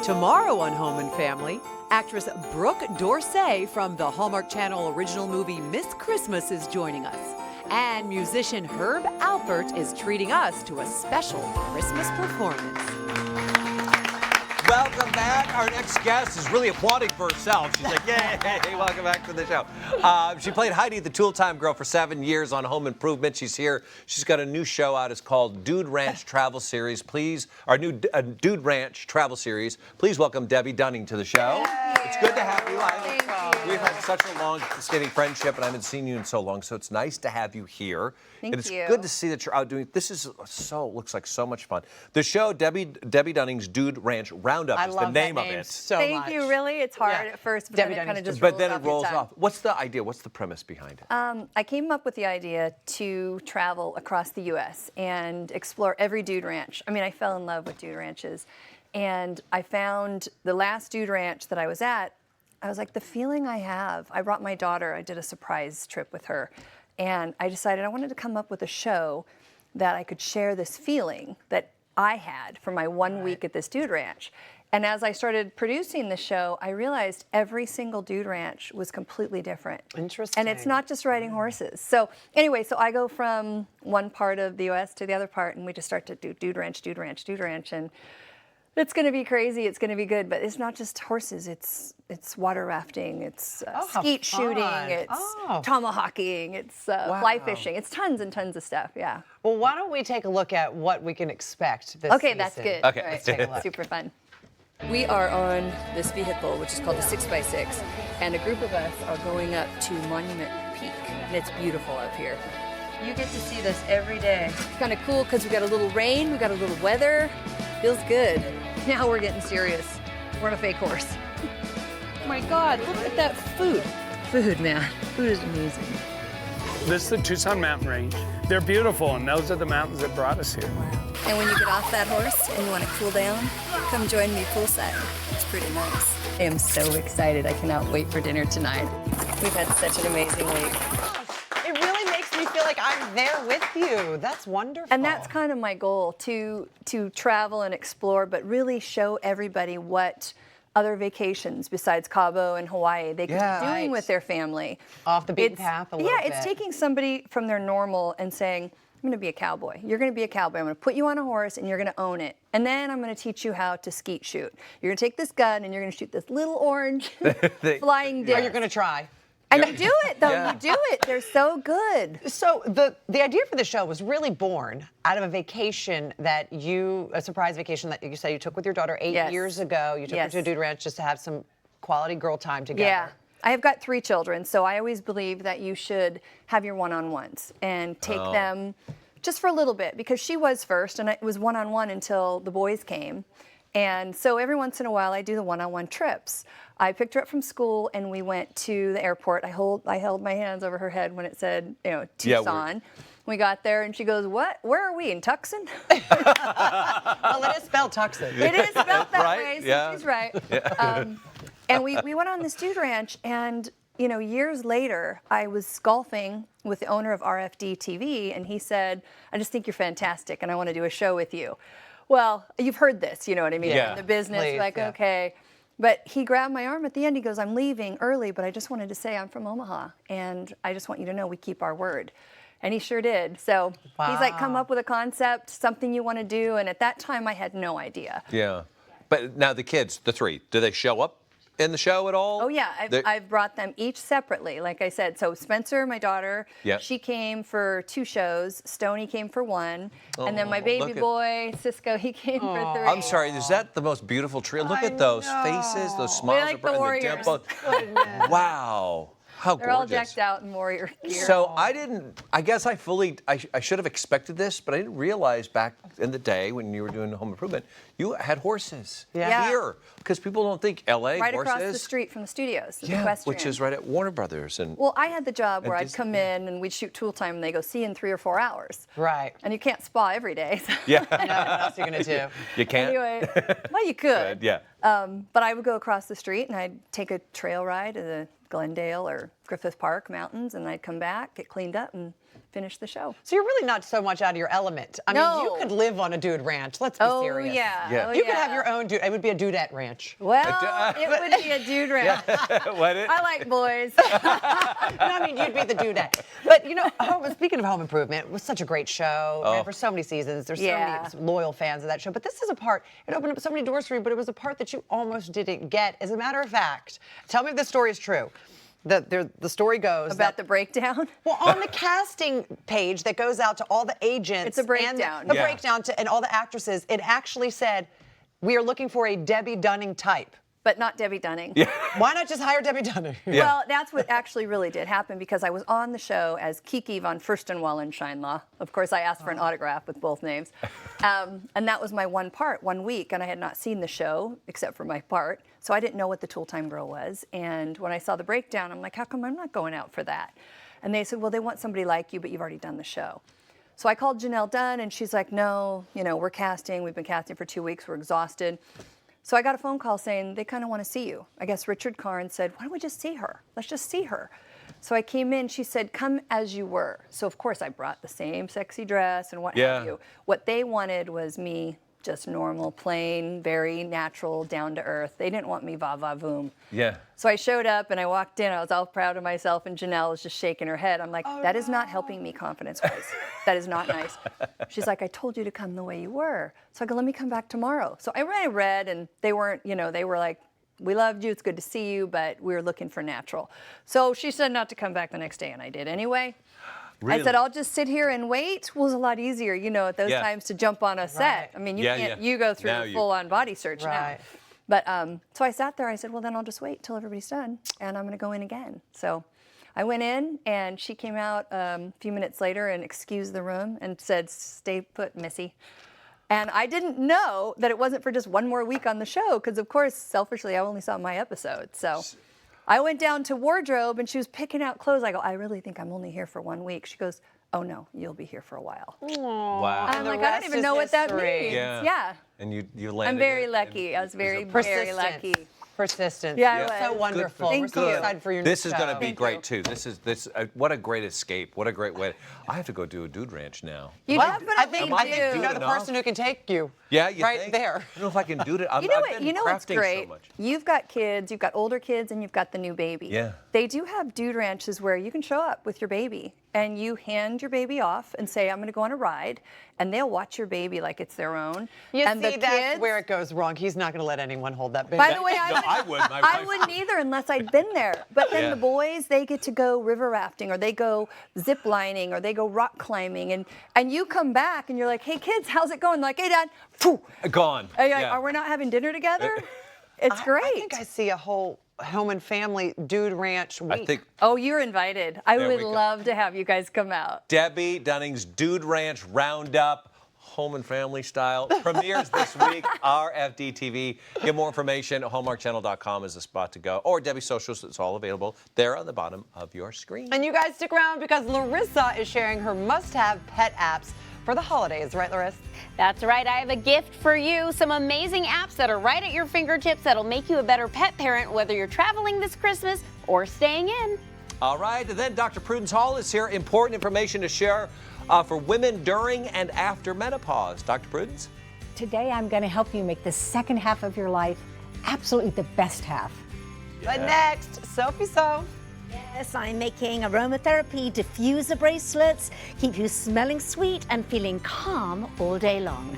Tomorrow on Home and Family, actress Brooke Dorsey from the Hallmark Channel original movie Miss Christmas is joining us. And musician Herb Alpert is treating us to a special Christmas performance. Welcome back. Our next guest is really applauding for herself. She's like, yay, welcome back to the show. She played Heidi, the Tool Time Girl, for 7 years on Home Improvement. She's here. She's got a new show out. It's called Dude Ranch Travel Series. Please, our new Dude Ranch Travel Series. Please welcome Debbie Dunning to the show. It's good to have you. We've had such a long-standing friendship, and I haven't seen you in so long, so it's nice to have you here. Thank and it's you. good to see that you're out doing. This is looks like so much fun. The show, Debbie Dunning's Dude Ranch Roundup, is the name of it. Thank you. Really, it's hard at first, but then it kind of just rolls off. What's the idea? What's the premise behind it? I came up with the idea to travel across the U.S. and explore every dude ranch. I mean, I fell in love with dude ranches, and I found the last dude ranch that I was at. I was like, the feeling I have. I brought my daughter. I did a surprise trip with her, and I decided I wanted to come up with a show that I could share this feeling that I had for my 1 week at this dude ranch. And as I started producing the show, I realized every single dude ranch was completely different. Interesting. And it's not just riding horses. So anyway, so I go from one part of the U.S. to the other part, and we just start to do dude ranch, dude ranch, dude ranch, and it's going to be crazy. It's going to be good, but it's not just horses. It's water rafting. It's skeet shooting. It's tomahawking. It's fly fishing. It's tons and tons of stuff. Yeah. Well, why don't we take a look at what we can expect this season? That's good. Okay, All right. let's take a look. Super fun. We are on this vehicle, which is called the 6x6, and a group of us are going up to Monument Peak, and it's beautiful up here. You get to see this every day. It's kind of cool because we got a little rain, we got a little weather. Feels good. Now we're getting serious. We're on a fake horse. Oh my God, look at that food. Food, man. Food is amazing. This is the Tucson Mountain Range. They're beautiful, and those are the mountains that brought us here. Wow. And when you get off that horse and you want to cool down, come join me poolside. It's pretty nice. I am so excited. I cannot wait for dinner tonight. We've had such an amazing week. It really makes me feel like I'm there with you. That's wonderful. And that's kind of my goal, to travel and explore, but really show everybody what other vacations besides Cabo and Hawaii they could be doing with their family. Off the beaten path a little bit. Yeah, it's taking somebody from their normal and saying, I'm going to be a cowboy. You're going to be a cowboy. I'm going to put you on a horse and you're going to own it. And then I'm going to teach you how to skeet shoot. You're going to take this gun and you're going to shoot this little orange flying disc. Or you're going to try. And you do it, though. You do it. They're so good. So the idea for the show was really born out of a vacation that a surprise vacation that you said you took with your daughter 8 years ago. You took her to a dude ranch just to have some quality girl time together. Yeah. I have got 3 children, so I always believe that you should have your one-on-ones and take them just for a little bit, because she was first, and it was one-on-one until the boys came. And so every once in a while, I do the one-on-one trips. I picked her up from school, and we went to the airport. I held my hands over her head when it said, Tucson. We got there, and she goes, "What? Where are we, in Tucson?" Well, it is spelled Tucson. It is spelled that way, so she's right. Yeah. And we went on this dude ranch, and years later, I was golfing with the owner of RFD-TV, and he said, "I just think you're fantastic, and I want to do a show with you." Well, you've heard this, you know what I mean? Yeah. In the business, okay. But he grabbed my arm at the end. He goes, "I'm leaving early, but I just wanted to say I'm from Omaha, and I just want you to know we keep our word." And he sure did. So he's like, come up with a concept, something you want to do. And at that time, I had no idea. Yeah. But now the kids, the 3, do they show up in the show at all? Oh, yeah. I've brought them each separately, like I said. So Spencer, my daughter, she came for 2 shows. Stoney came for 1. And then my baby boy, Cisco, he came for 3. I'm sorry, is that the most beautiful tree? Look at those faces, those smiles, like the Warriors. Wow. How gorgeous. They're all decked out in warrior gear. So I guess I should have expected this, but I didn't realize back in the day when you were doing Home Improvement, you had horses here. Because people don't think L.A. Right horses. across the street from the studios, the which is right at Warner Brothers. Well, I had the job where I'd come in and we'd shoot tool time, and they go, "See you in 3 or 4 hours." Right. And you can't spa every day. So. Yeah. What else are you going to do? You can't? Anyway, well, you could. Yeah. But I would go across the street, and I'd take a trail ride to the Glendale or Griffith Park Mountains, and I'd come back, get cleaned up, and finish the show. So you're really not so much out of your element. I mean, you could live on a dude ranch. Let's be serious. Yeah. You could have your own dude. It would be a dudette ranch. Well, it would be a dude ranch. I like boys. No, I mean, you'd be the dudette. But, you know, speaking of Home Improvement, it was such a great show. Ran for so many seasons. There's so many loyal fans of that show. But this is a part, it opened up so many doors for you, but it was a part that you almost didn't get. As a matter of fact, tell me if this story is true. The story goes about the breakdown. Well, on the casting page that goes out to all the agents, it's a breakdown. And the breakdown and all the actresses, it actually said, "We are looking for a Debbie Dunning type." But not Debbie Dunning. Yeah. Why not just hire Debbie Dunning? Well, that's what actually really did happen, because I was on the show as Kiki von Furstenwallensteinlaw. Of course, I asked for an autograph with both names. And that was my one part, 1 week, and I had not seen the show except for my part, so I didn't know what the Tool Time Girl was. And when I saw the breakdown, I'm like, how come I'm not going out for that? And they said, well, they want somebody like you, but you've already done the show. So I called Janelle Dunn, and she's like, no, you know, we're casting. We've been casting for 2 weeks. We're exhausted. So I got a phone call saying they kind of want to see you. I guess Richard Karn said, why don't we just see her? Let's just see her. So I came in, she said, come as you were. So of course I brought the same sexy dress and what have you. What they wanted was me just normal, plain, very natural, down to earth. They didn't want me va-va-voom. Yeah. So I showed up and I walked in, I was all proud of myself, and Janelle was just shaking her head. I'm like, that is not helping me confidence-wise. That is not nice. She's like, I told you to come the way you were. So I go, let me come back tomorrow. So I read, and they weren't, you know, they were like, we loved you, it's good to see you, but we were looking for natural. So she said not to come back the next day, and I did anyway. Really? I said, I'll just sit here and wait. Well, it was a lot easier, you know, at those times to jump on a set. I mean, you can't, you go through the full-on body search now. But so I sat there, I said, well, then I'll just wait till everybody's done, and I'm gonna go in again. So I went in, and she came out a few minutes later and excused the room and said, stay put, Missy. And I didn't know that it wasn't for just one more week on the show, because of course, selfishly, I only saw my episode. So I went down to wardrobe, and she was picking out clothes. I go, I really think I'm only here for 1 week. She goes, oh no, you'll be here for a while. Wow. I'm like, I don't even know what that means. Yeah. And you landed. I'm very lucky. I was very lucky. Persistence. Yeah, so wonderful. Thank We're so excited for your This new is going to show. be great too. What a great escape. What a great way. I have to go do a dude ranch now. You definitely I think you know do the enough. person who can take you. Yeah, you right think? there. I don't know if I can do it. You know what's great? So much. You've got kids, you've got older kids, and you've got the new baby. Yeah. They do have dude ranches where you can show up with your baby, and you hand your baby off and say, I'm going to go on a ride, and they'll watch your baby like it's their own. You and see, the that's kids, where it goes wrong. He's not going to let anyone hold that baby. by the way, I would. My I wife wouldn't either unless I'd been there. But then the boys, they get to go river rafting, or they go zip lining, or they go rock climbing, and you come back and you're like, hey kids, how's it going? They're like, hey dad, phew. Gone. Are, you like, are we not having dinner together? It's great. I think I see a whole home and family dude ranch week. I think Oh, you're invited. I There would we go. love to have you guys come out. Debbie Dunning's Dude Ranch Roundup, home and family style, premieres this week, RFD-TV. Get more information at hallmarkchannel.com is the spot to go, or Debbie's socials. It's all available there on the bottom of your screen. And you guys stick around because Larissa is sharing her must-have pet apps for the holidays, right, Larissa? That's right. I have a gift for you. Some amazing apps that are right at your fingertips that'll make you a better pet parent, whether you're traveling this Christmas or staying in. All right, and then Dr. Prudence Hall is here. Important information to share for women during and after menopause. Dr. Prudence? Today I'm going to help you make the second half of your life absolutely the best half. But next, Sophie So. Yes, I'm making aromatherapy diffuser bracelets, keep you smelling sweet and feeling calm all day long.